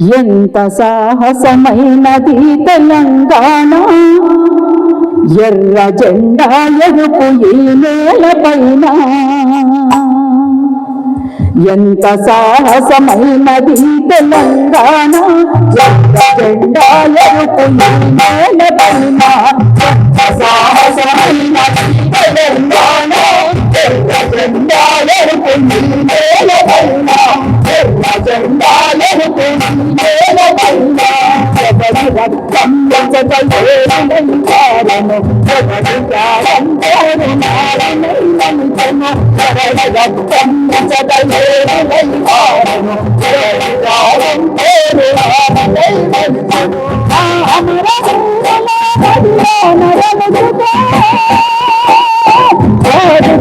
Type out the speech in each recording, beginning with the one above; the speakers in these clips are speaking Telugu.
ఎంత సాహసమైనది తెలంగాణ, ఎర్ర జెండా ఎరుపు ఈ నేలపైన. ఎంత సాహసమైనది తెలంగాణ, ఎర్ర జెండా ఎరుపు ఈ నేలపైన. ఎంత సాహసమైనది తెలంగాణ, ఎర్ర జెండా ఎరుపు ఈ నేలపైన. ఎర్ర జెండా ఎరుపు ఈ నేలపైన. ఎవరి రక్తం తెలంగాణను, ఎవరి ప్రాణం తెలంగాణను, ఎవరి రక్తం తెలంగాణను, ఎవరి ప్రాణం తెలంగాణను.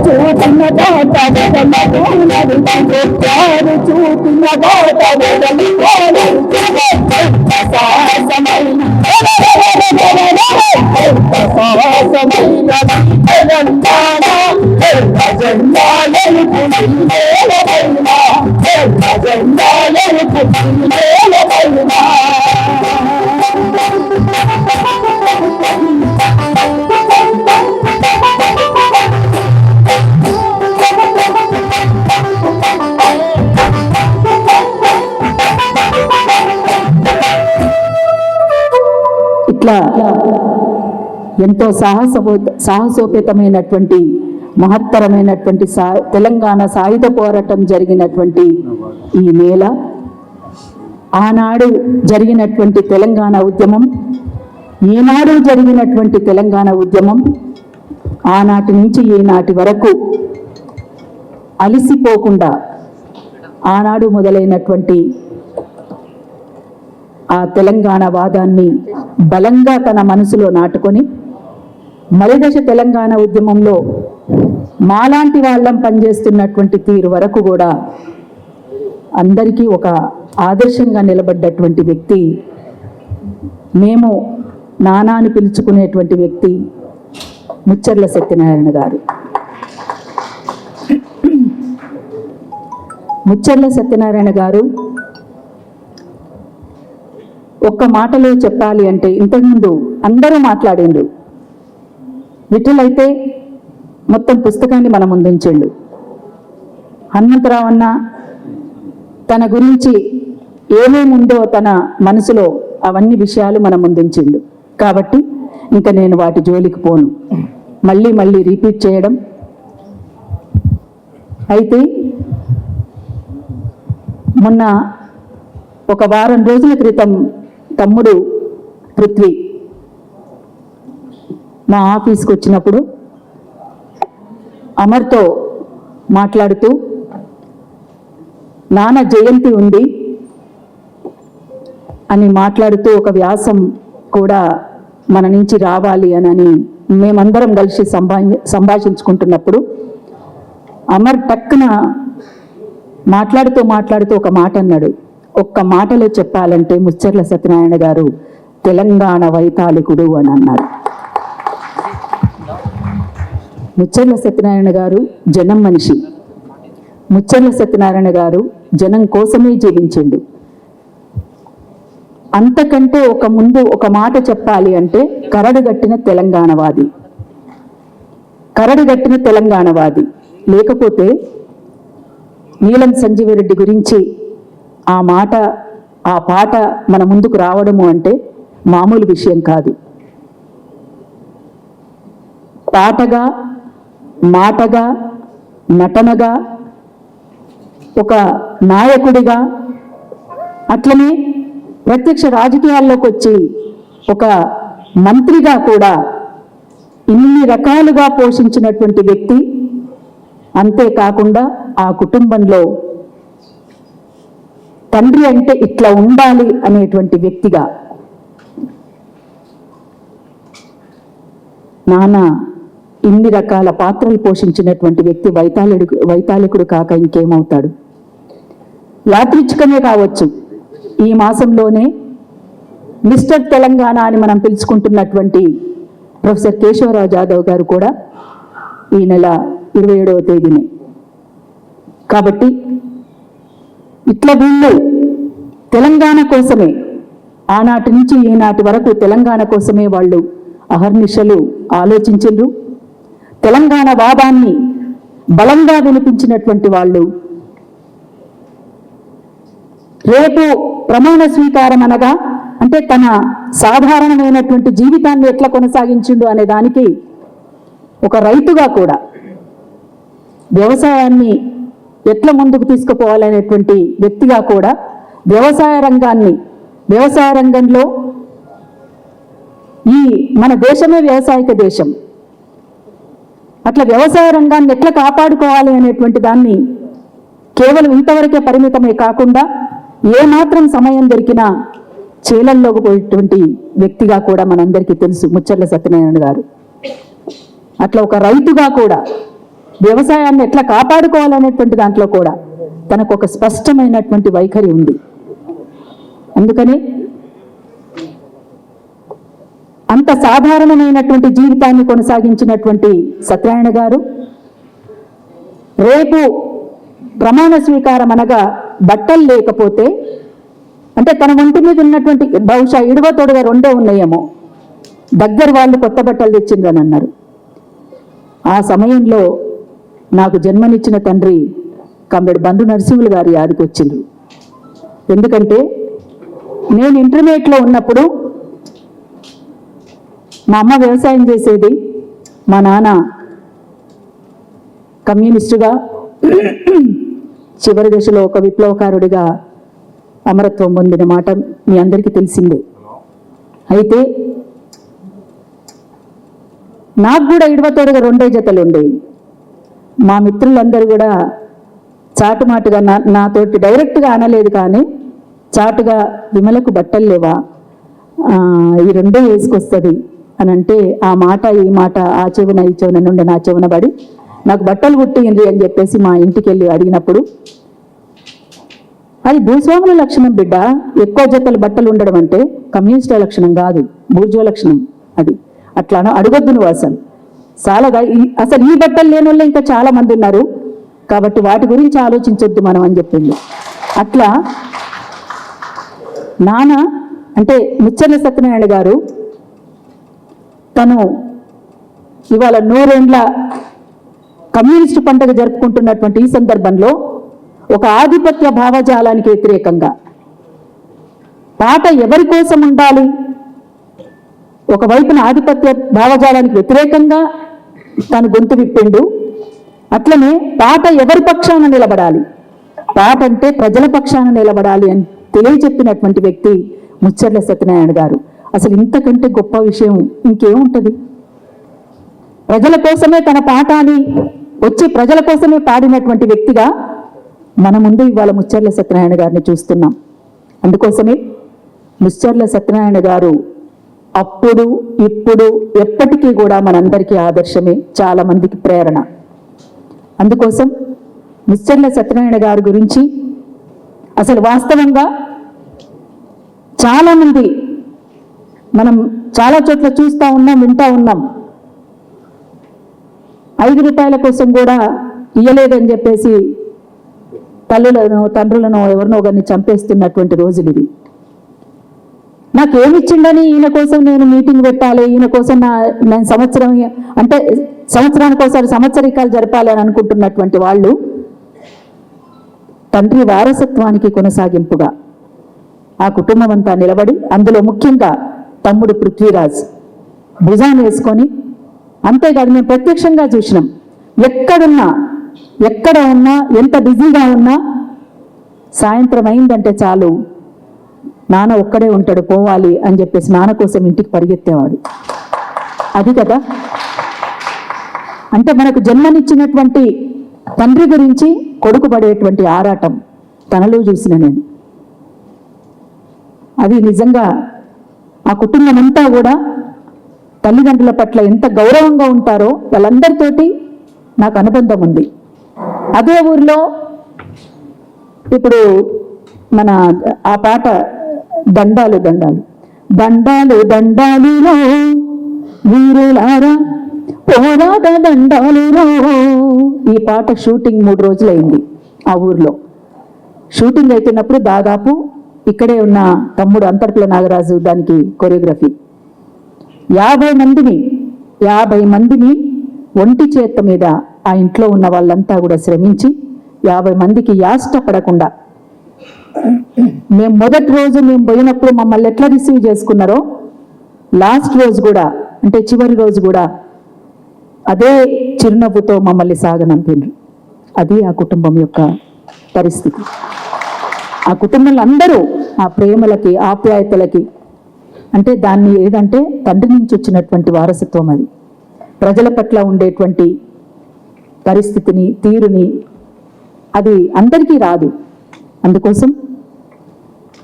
చూపిన దాత చూపిన దాత సాహసమైన తెలంగాణ, ఎర్ర జెండా ఎరుపు ఈ నేలపైన. ఎర్ర జెండా ఎరుపు ఈ నేలపైన. ఇట్లా ఎంతో సాహసోపేతమైనటువంటి మహత్తరమైనటువంటి తెలంగాణ సాయుధ పోరాటం జరిగినటువంటి ఈ నేల, ఆనాడు జరిగినటువంటి తెలంగాణ ఉద్యమం, ఈనాడు జరిగినటువంటి తెలంగాణ ఉద్యమం, ఆనాటి నుంచి ఈనాటి వరకు అలిసిపోకుండా ఆనాడు మొదలైనటువంటి ఆ తెలంగాణ వాదాన్ని బలంగా తన మనసులో నాటుకొని మలిదశ తెలంగాణ ఉద్యమంలో మాలాంటి వాళ్ళం పనిచేస్తున్నటువంటి తీరు వరకు కూడా అందరికీ ఒక ఆదర్శంగా నిలబడ్డటువంటి వ్యక్తి, మేము నానాని పిలుచుకునేటువంటి వ్యక్తి ముచ్చర్ల సత్యనారాయణ గారు. ముచ్చర్ల సత్యనారాయణ గారు ఒక్క మాటలో చెప్పాలి అంటే, ఇంతకుముందు అందరూ మాట్లాడిండు, విఠలైతే మొత్తం పుస్తకాన్ని మన ముందుంచిండు. హనుమంతరావు అన్న తన గురించి ఏమేముందో తన మనసులో అవన్నీ విషయాలు మన ముందుంచిండు. కాబట్టి ఇంకా నేను వాటి జోలికి పోను, మళ్ళీ మళ్ళీ రిపీట్ చేయడం. అయితే మొన్న ఒక వారం రోజుల క్రితం తమ్ముడు పృథ్వీ మా ఆఫీస్కి వచ్చినప్పుడు అమర్తో మాట్లాడుతూ, నాన్న జయంతి ఉంది అని మాట్లాడుతూ ఒక వ్యాసం కూడా మన నుంచి రావాలి అని మేమందరం కలిసి సంభాషించుకుంటున్నప్పుడు అమర్ టక్కున మాట్లాడుతూ ఒక మాట అన్నాడు. ఒక్క మాటలో చెప్పాలంటే ముచ్చర్ల సత్యనారాయణ గారు తెలంగాణ వైతాళికుడు అని అన్నాడు. ముచ్చర్ల సత్యనారాయణ గారు జనం మనిషి. ముచ్చర్ల సత్యనారాయణ గారు జనం కోసమే జీవించిండు. అంతకంటే ముందు ఒక మాట చెప్పాలి అంటే కరడుగట్టిన తెలంగాణవాది. కరడుగట్టిన తెలంగాణవాది లేకపోతే నీలం సంజీవరెడ్డి గురించి ఆ పాట మన ముందుకు రావడము అంటే మామూలు విషయం కాదు. పాటగా, మాటగా, నటనగా, ఒక నాయకుడిగా, అట్లనే ప్రత్యక్ష రాజకీయాల్లోకి వచ్చి ఒక మంత్రిగా కూడా ఇన్ని రకాలుగా పోషించినటువంటి వ్యక్తి. అంతేకాకుండా ఆ కుటుంబంలో తండ్రి అంటే ఇట్లా ఉండాలి అనేటువంటి వ్యక్తిగా నాన్న ఇన్ని రకాల పాత్రలు పోషించినటువంటి వ్యక్తి వైతాళికుడు కాక ఇంకేమవుతాడు? యాదృచ్ఛికమే కావచ్చు, ఈ మాసంలోనే మిస్టర్ తెలంగాణ అని మనం పిలుచుకుంటున్నటువంటి ప్రొఫెసర్ కేశవరావు జాదవ్ గారు కూడా ఈ నెల 27వ తేదీనే. కాబట్టి ఇట్లా వీళ్ళు తెలంగాణ కోసమే, ఆనాటి నుంచి ఈనాటి వరకు తెలంగాణ కోసమే వాళ్ళు అహర్నిశలు ఆలోచించిండ్రు. తెలంగాణ వాదాన్ని బలంగా వినిపించినటువంటి వాళ్ళు. రేపు ప్రమాణ స్వీకారం అనగా అంటే తన సాధారణమైనటువంటి జీవితాన్ని ఎట్లా కొనసాగించిండు అనే దానికి ఒక రైతుగా కూడా వ్యవసాయాన్ని ఎట్లా ముందుకు తీసుకుపోవాలనేటువంటి వ్యక్తిగా కూడా వ్యవసాయ రంగంలో ఈ మన దేశమే వ్యవసాయక దేశం, అట్లా వ్యవసాయ రంగాన్ని ఎట్లా కాపాడుకోవాలి అనేటువంటి దాన్ని కేవలం ఇంతవరకే పరిమితమే కాకుండా ఏమాత్రం సమయం దొరికినా చేలల్లోకి పోయేటువంటి వ్యక్తిగా కూడా మనందరికీ తెలుసు ముచ్చర్ల సత్యనారాయణ గారు. అట్లా ఒక రైతుగా కూడా వ్యవసాయాన్ని ఎట్లా కాపాడుకోవాలనేటువంటి దాంట్లో కూడా తనకు ఒక స్పష్టమైనటువంటి వైఖరి ఉంది. అందుకని అంత సాధారణమైనటువంటి జీవితాన్ని కొనసాగించినటువంటి సత్యనారాయణ గారు రేపు ప్రమాణ స్వీకారం అనగా బట్టలు లేకపోతే అంటే తన ఒంటి మీద ఉన్నటువంటి బహుశా ఇడవ తొడగ 2 ఉన్నాయేమో, దగ్గర వాళ్ళు కొత్త బట్టలు తెచ్చిండ్రని అన్నారు. ఆ సమయంలో నాకు జన్మనిచ్చిన తండ్రి కంబెడు బంధు నరసింహులు గారి యాదికి వచ్చిండ్రు. ఎందుకంటే నేను ఇంటర్మీడియట్లో ఉన్నప్పుడు మా అమ్మ వ్యవసాయం చేసేది, మా నాన్న కమ్యూనిస్టుగా చివరి దశలో ఒక విప్లవకారుడిగా అమరత్వం పొందిన మాట మీ అందరికీ తెలిసిందే. అయితే నాకు కూడా ఇడవతోడుగా 2 జతలు ఉండేవి. మా మిత్రులందరూ కూడా చాటుమాటుగా నాతోటి డైరెక్ట్గా అనలేదు, కానీ చాటుగా విమలకు బట్టలు లేవా, ఈ 2 వేసుకొస్తుంది అని అంటే ఆ మాట ఈ మాట ఆ చెవున ఈ చెవున నుండి నా చెవున పడి నాకు బట్టలు కుట్టింది అని చెప్పేసి మా ఇంటికి వెళ్ళి అడిగినప్పుడు, అది భూస్వాముల లక్షణం బిడ్డ, ఎక్కువ జతలు బట్టలు ఉండడం అంటే కమ్యూనిస్టుల లక్షణం కాదు, బూర్జువా లక్షణం. అది అట్లా అడగొద్దు నువ్వు, అసలు ఈ బట్టలు లేని వాళ్ళు ఇంకా చాలా మంది ఉన్నారు, కాబట్టి వాటి గురించి ఆలోచించొద్దు మనం అని చెప్పింది. అట్లా నాన్న అంటే ముచ్చర్ల సత్యనారాయణ గారు తను ఇవాళ 100 ఏండ్ల కమ్యూనిస్టు పండుగ జరుపుకుంటున్నటువంటి ఈ సందర్భంలో ఒక ఆధిపత్య భావజాలానికి వ్యతిరేకంగా పాట ఎవరి కోసం ఉండాలి, ఒకవైపున ఆధిపత్య భావజాలానికి వ్యతిరేకంగా తను గొంతు విప్పిండు. అట్లనే పాట ఎవరి పక్షాన నిలబడాలి, పాట అంటే ప్రజల పక్షాన నిలబడాలి అని తెలియచెప్పినటువంటి వ్యక్తి ముచ్చర్ల సత్యనారాయణ గారు. అసలు ఇంతకంటే గొప్ప విషయం ఇంకేముంటది? ప్రజల కోసమే తన పాఠాన్ని వచ్చి ప్రజల కోసమే పాడినటువంటి వ్యక్తిగా మన ముందు ఇవాళ ముచ్చర్ల సత్యనారాయణ గారిని చూస్తున్నాం. అందుకోసమే ముచ్చర్ల సత్యనారాయణ గారు అప్పుడు ఇప్పుడు ఎప్పటికీ కూడా మనందరికీ ఆదర్శమే, చాలా మందికి ప్రేరణ. అందుకోసం ముచ్చర్ల సత్యనారాయణ గారి గురించి అసలు వాస్తవంగా చాలామంది మనం చాలా చోట్ల చూస్తూ ఉన్నాం, వింటూ ఉన్నాం. 5 రూపాయల కోసం కూడా ఇయ్యలేదని చెప్పేసి తల్లులను తండ్రులను ఎవరినో ఒకరిని చంపేస్తున్నటువంటి రోజులు ఇవి. నాకేమిచ్చిండని ఈయన కోసం నేను మీటింగ్ పెట్టాలి, ఈయన కోసం నేను సంవత్సరానికి ఒకసారి సంవత్సరికాలు జరపాలి అని అనుకుంటున్నటువంటి వాళ్ళు తండ్రి వారసత్వానికి కొనసాగింపుగా ఆ కుటుంబం అంతా నిలబడి, అందులో ముఖ్యంగా తమ్ముడు పృథ్వీరాజ్ భుజాన్ని వేసుకొని, అంతేకాదు మేము ప్రత్యక్షంగా చూసినాం, ఎక్కడ ఉన్నా ఎంత బిజీగా ఉన్నా సాయంత్రం అయిందంటే చాలు నాన్న ఒక్కడే ఉంటాడు, పోవాలి అని చెప్పేసి నాన్న కోసం ఇంటికి పరిగెత్తేవాడు. అది కదా అంటే మనకు జన్మనిచ్చినటువంటి తండ్రి గురించి కొడుకు పడేటువంటి ఆరాటం తనలో చూసిన నేను. అది నిజంగా ఆ కుటుంబం అంతా కూడా తల్లిదండ్రుల పట్ల ఎంత గౌరవంగా ఉంటారో వాళ్ళందరితోటి నాకు అనుబంధం ఉంది. అదే ఊరిలో ఇప్పుడు మన ఆ పాట దండాలు దండాలు దండాలు దండాలులో వీరులారా పోరాట దండాలులో, ఈ పాట షూటింగ్ 3 రోజులైంది. ఆ ఊర్లో షూటింగ్ అవుతున్నప్పుడు దాదాపు ఇక్కడే ఉన్న తమ్ముడు అంతర్కుల నాగరాజు దానికి కొరియోగ్రఫీ. 50 మందిని ఒంటి చేత్త మీద ఆ ఇంట్లో ఉన్న వాళ్ళంతా కూడా శ్రమించి 50 మందికి యాష్ట పడకుండా, మేము మొదటి రోజు మేము పోయినప్పుడు మమ్మల్ని ఎట్లా రిసీవ్ చేసుకున్నారో లాస్ట్ రోజు కూడా, అంటే చివరి రోజు కూడా అదే చిరునవ్వుతో మమ్మల్ని సాగనంపిండ్రు. అది ఆ కుటుంబం యొక్క పరిస్థితి. ఆ కుటుంబంలో అందరూ ఆ ప్రేమలకి ఆప్యాయతలకి, అంటే దాన్ని ఏదంటే తండ్రి నుంచి వచ్చినటువంటి వారసత్వం. అది ప్రజల పట్ల ఉండేటువంటి పరిస్థితిని, తీరుని అది అందరికీ రాదు. అందుకోసం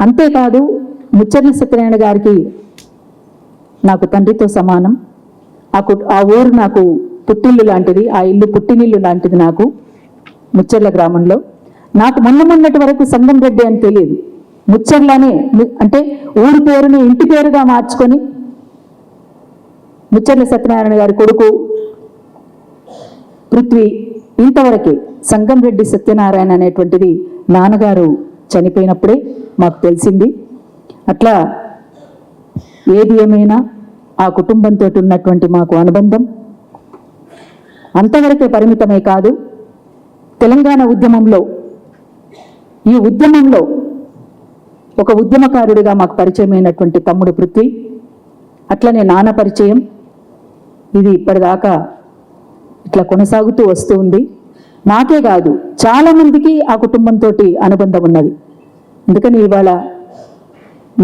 అంతేకాదు, ముచ్చర్ల సత్యనారాయణ గారికి నాకు తండ్రితో సమానం. ఆ ఊరు నాకు పుట్టిల్లు లాంటిది, ఆ ఇల్లు పుట్టినిల్లు లాంటిది. నాకు ముచ్చర్ల గ్రామంలో నాకు మొన్నటి వరకు సంగం రెడ్డి అని తెలియదు. ముచ్చర్లనే, అంటే ఊరి పేరుని ఇంటి పేరుగా మార్చుకొని ముచ్చర్ల సత్యనారాయణ గారి కొడుకు పృథ్వీ, ఇంతవరకే సంగం రెడ్డి సత్యనారాయణ అనేటువంటిది నాన్నగారు చనిపోయినప్పుడే మాకు తెలిసింది. అట్లా ఏది ఏమైనా ఆ కుటుంబంతో ఉన్నటువంటి మాకు అనుబంధం అంతవరకే పరిమితమే కాదు. తెలంగాణ ఉద్యమంలో, ఈ ఉద్యమంలో ఒక ఉద్యమకారుడిగా మాకు పరిచయమైనటువంటి తమ్ముడు పృథ్వీ, అట్లనే నాన్న పరిచయం, ఇది ఇప్పటిదాకా ఇట్లా కొనసాగుతూ వస్తూ ఉంది. నాకే కాదు, చాలామందికి ఆ కుటుంబంతో అనుబంధం ఉన్నది. అందుకని ఇవాళ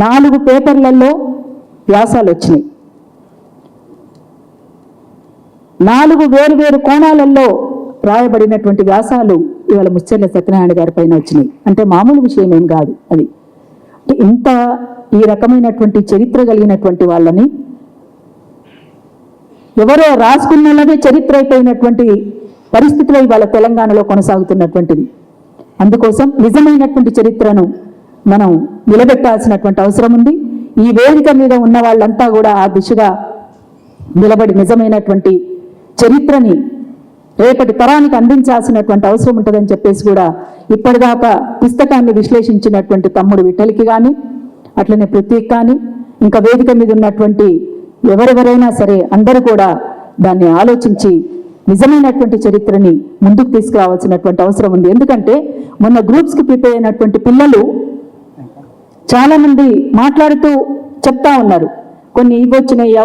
4 పేపర్లలో వ్యాసాలు వచ్చినాయి. 4 వేరు కోణాలలో రాయబడినటువంటి వ్యాసాలు ఇవాళ ముచ్చర్ల సత్యనారాయణ గారి పైన వచ్చినాయి. అంటే మామూలు విషయం ఏం కాదు అది. అంటే ఇంత ఈ రకమైనటువంటి చరిత్ర కలిగినటువంటి వాళ్ళని ఎవరో రాసుకున్నదే చరిత్ర అయిపోయినటువంటి పరిస్థితిలో ఇవాళ తెలంగాణలో కొనసాగుతున్నటువంటిది. అందుకోసం నిజమైనటువంటి చరిత్రను మనం నిలబెట్టాల్సినటువంటి అవసరం ఉంది. ఈ వేదిక మీద ఉన్న వాళ్ళంతా కూడా ఆ దిశగా నిలబడి నిజమైనటువంటి చరిత్రని రేపటి తరానికి అందించాల్సినటువంటి అవసరం ఉంటుందని చెప్పేసి కూడా ఇప్పటిదాకా పుస్తకాన్ని విశ్లేషించినటువంటి తమ్ముడు విఠలికి కానీ, అట్లనే పృథ్వీకి కానీ, ఇంకా వేదిక మీద ఉన్నటువంటి ఎవరెవరైనా సరే అందరూ కూడా దాన్ని ఆలోచించి నిజమైనటువంటి చరిత్రని ముందుకు తీసుకురావాల్సినటువంటి అవసరం ఉంది. ఎందుకంటే మొన్న గ్రూప్స్కి ప్రిపేర్ అయినటువంటి పిల్లలు చాలామంది మాట్లాడుతూ చెప్తా ఉన్నారు, కొన్ని ఇవ్వొచ్చినాయి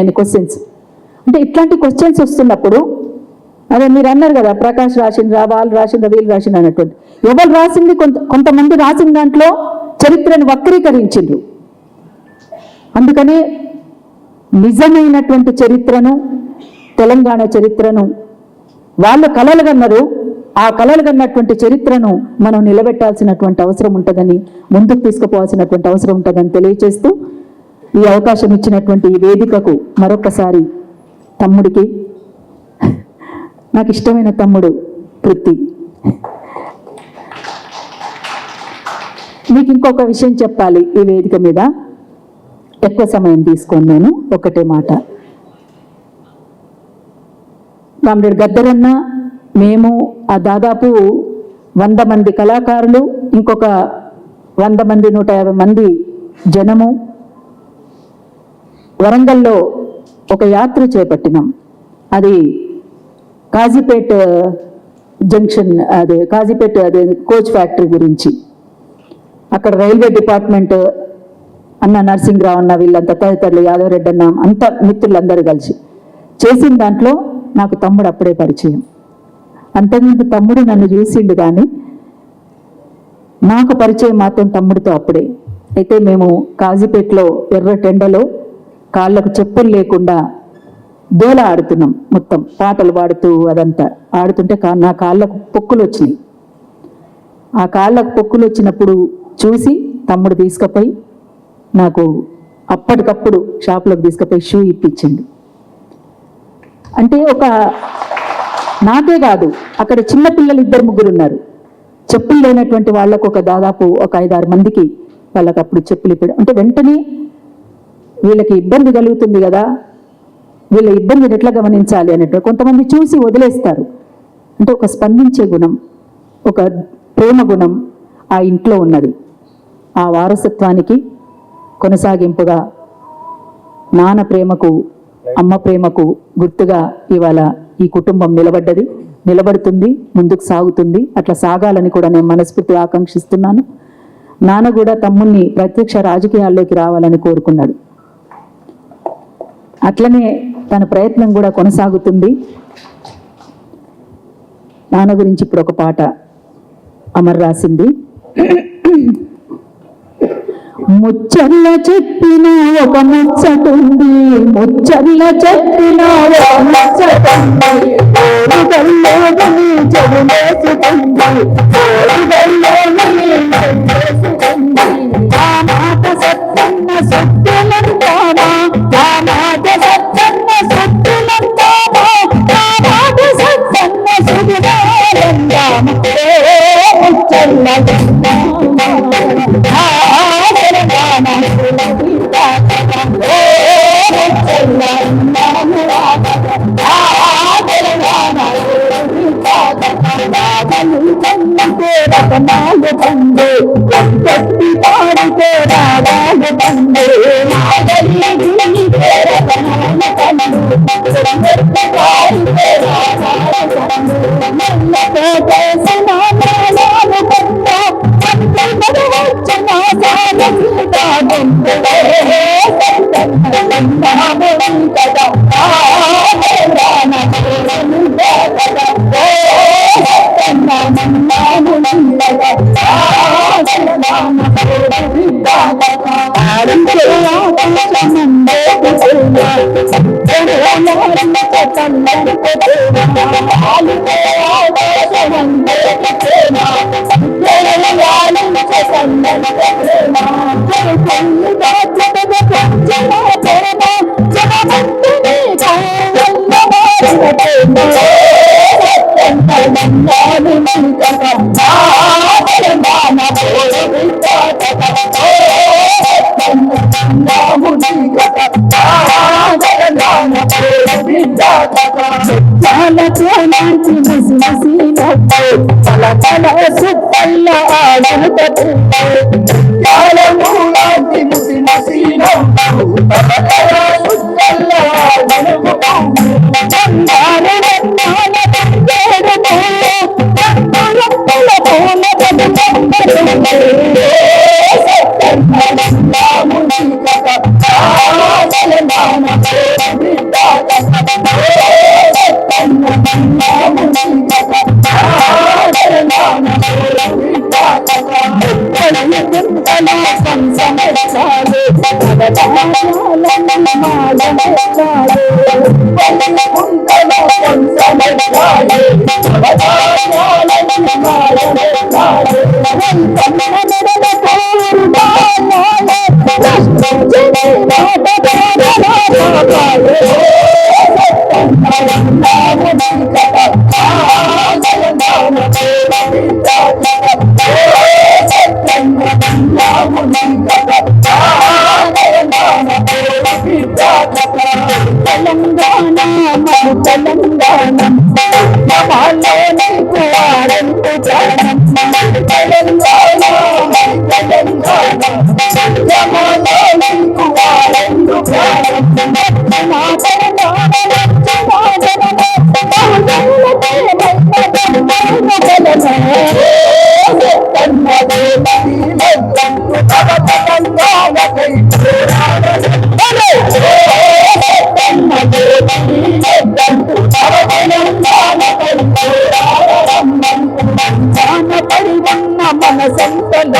అని క్వశ్చన్స్. అంటే ఇట్లాంటి క్వశ్చన్స్ వస్తున్నప్పుడు, అదే మీరు అన్నారు కదా, ప్రకాష్ రాసిండ్రా, వాళ్ళు రాసిండ్రా, వీళ్ళు రాసిండ్రా అన్నటువంటి, ఎవరు రాసింది కొంతమంది రాసిన దాంట్లో చరిత్రను వక్రీకరించిండ్రు. అందుకనే నిజమైనటువంటి చరిత్రను, తెలంగాణ చరిత్రను వాళ్ళు కలలు కన్నారు, ఆ కలలు కన్నటువంటి చరిత్రను మనం నిలబెట్టాల్సినటువంటి అవసరం ఉంటుందని, ముందుకు తీసుకుపోవాల్సినటువంటి అవసరం ఉంటుందని తెలియజేస్తూ ఈ అవకాశం ఇచ్చినటువంటి ఈ వేదికకు మరొకసారి తమ్ముడికి, నాకు ఇష్టమైన తమ్ముడు పృథ్వీ, మీకు ఇంకొక విషయం చెప్పాలి. ఈ వేదిక మీద ఎక్కువ సమయం తీసుకోను నేను, ఒకటే మాట. కామ్రేడ్ గద్దరన్న, మేము ఆ దాదాపు 100 మంది కళాకారులు, ఇంకొక 100 మంది 150 మంది జనము వరంగల్లో ఒక యాత్ర చేపట్టినాం. అది కాజీపేట్ జంక్షన్, అదే కాజీపేట్, అదే కోచ్ ఫ్యాక్టరీ గురించి. అక్కడ రైల్వే డిపార్ట్మెంట్ అన్న నరసింహరావు అన్న, వీళ్ళంతా తదితరులు, యాదవరెడ్డి అన్న, అంత మిత్రులందరూ కలిసి చేసిన దాంట్లో నాకు తమ్ముడు అప్పుడే పరిచయం. అంతకుముందు తమ్ముడు నన్ను చూసిండు, కానీ నాకు పరిచయం మాత్రం తమ్ముడితో అప్పుడే. అయితే మేము కాజీపేటలో ఎర్ర టెండలో కాళ్ళకు చెప్పులు లేకుండా దోల ఆడుతున్నాం, మొత్తం పాటలు పాడుతూ అదంతా ఆడుతుంటే నా కాళ్ళకు పొక్కులు వచ్చినాయి. ఆ కాళ్ళకు పొక్కులు వచ్చినప్పుడు చూసి తమ్ముడు తీసుకుపోయి నాకు అప్పటికప్పుడు షాప్లోకి తీసుకుపోయి షూ ఇప్పించిండు. అంటే ఒక నాకే కాదు, అక్కడ చిన్నపిల్లలు 2-3 ఉన్నారు, చెప్పులు లేనటువంటి వాళ్ళకు దాదాపు ఒక 5-6 మందికి వాళ్ళకి అప్పుడు చెప్పులు ఇప్పడం అంటే వెంటనే వీళ్ళకి ఇబ్బంది కలుగుతుంది కదా, వీళ్ళ ఇబ్బందిని ఎట్లా గమనించాలి అన్నట్టు కొంతమంది చూసి వదిలేస్తారు. అంటే ఒక స్పందించే గుణం, ఒక ప్రేమ గుణం ఆ ఇంట్లో ఉన్నది. ఆ వారసత్వానికి కొనసాగింపుగా నాన్న ప్రేమకు, అమ్మ ప్రేమకు గుర్తుగా ఇవాళ ఈ కుటుంబం నిలబడుతుంది, ముందుకు సాగుతుంది. అట్లా సాగాలని కూడా నేను మనస్ఫూర్తిగా ఆకాంక్షిస్తున్నాను. నాన్న కూడా తమ్ముణ్ణి ప్రత్యక్ష రాజకీయాల్లోకి రావాలని కోరుకున్నాడు. అట్లనే తన ప్రయత్నం కూడా కొనసాగుతుంది. నాన్న గురించి ఇప్పుడు ఒక పాట అమర్ రాసింది. ముచ్చర్ల చెప్పిన ఒక ముచ్చటుంది, ముచ్చర్ల చెప్పిన ఒక ముచ్చటుంది, ఓరుగల్లోని చెడులేసుకుంది, ఓరుగల్లోని చెడులేసుకుంది. ఆ మాట సత్తన్న సత్తులంటామా, ఆ మాట సత్తన్న సత్తులంటామా, ఆ మాట సత్తన్న సుగుణాలందామా, ముచ్చర్ల రతనాలు పండు కట్టి పాడితే రాగాలు పండు రతనాలు పండు పాడితే రాగాలు పండు మెల్లతో చేసిన నామాలు పండు పండు వచ్చిన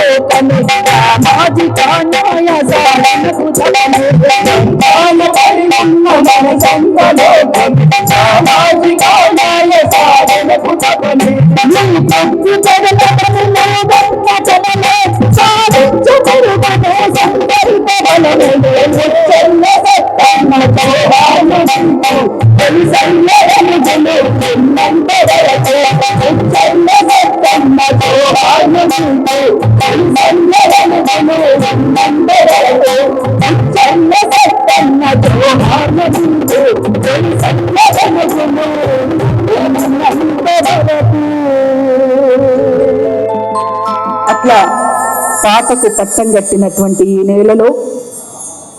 సాగీతా పండుడే నామం కదా అట్లా పాటకు పట్టం కట్టినటువంటి ఈ నేలలో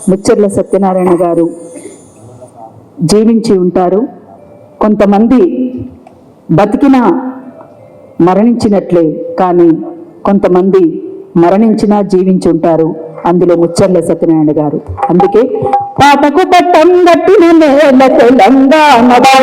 ముచ్చర్ల సత్యనారాయణ గారు జీవించి ఉంటారు. కొంతమంది బతికినా మరణించినట్లే, కానీ కొంతమంది మరణించినా జీవించి ఉంటారు. అందులో ముచ్చర్ల సత్యనారాయణ గారు. అందుకే పాటకు పట్టం గట్టిన నేల తెలంగాణలో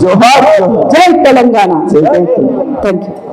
జోహార్ జై తెలంగాణ. జై తెలంగాణ. Thank you.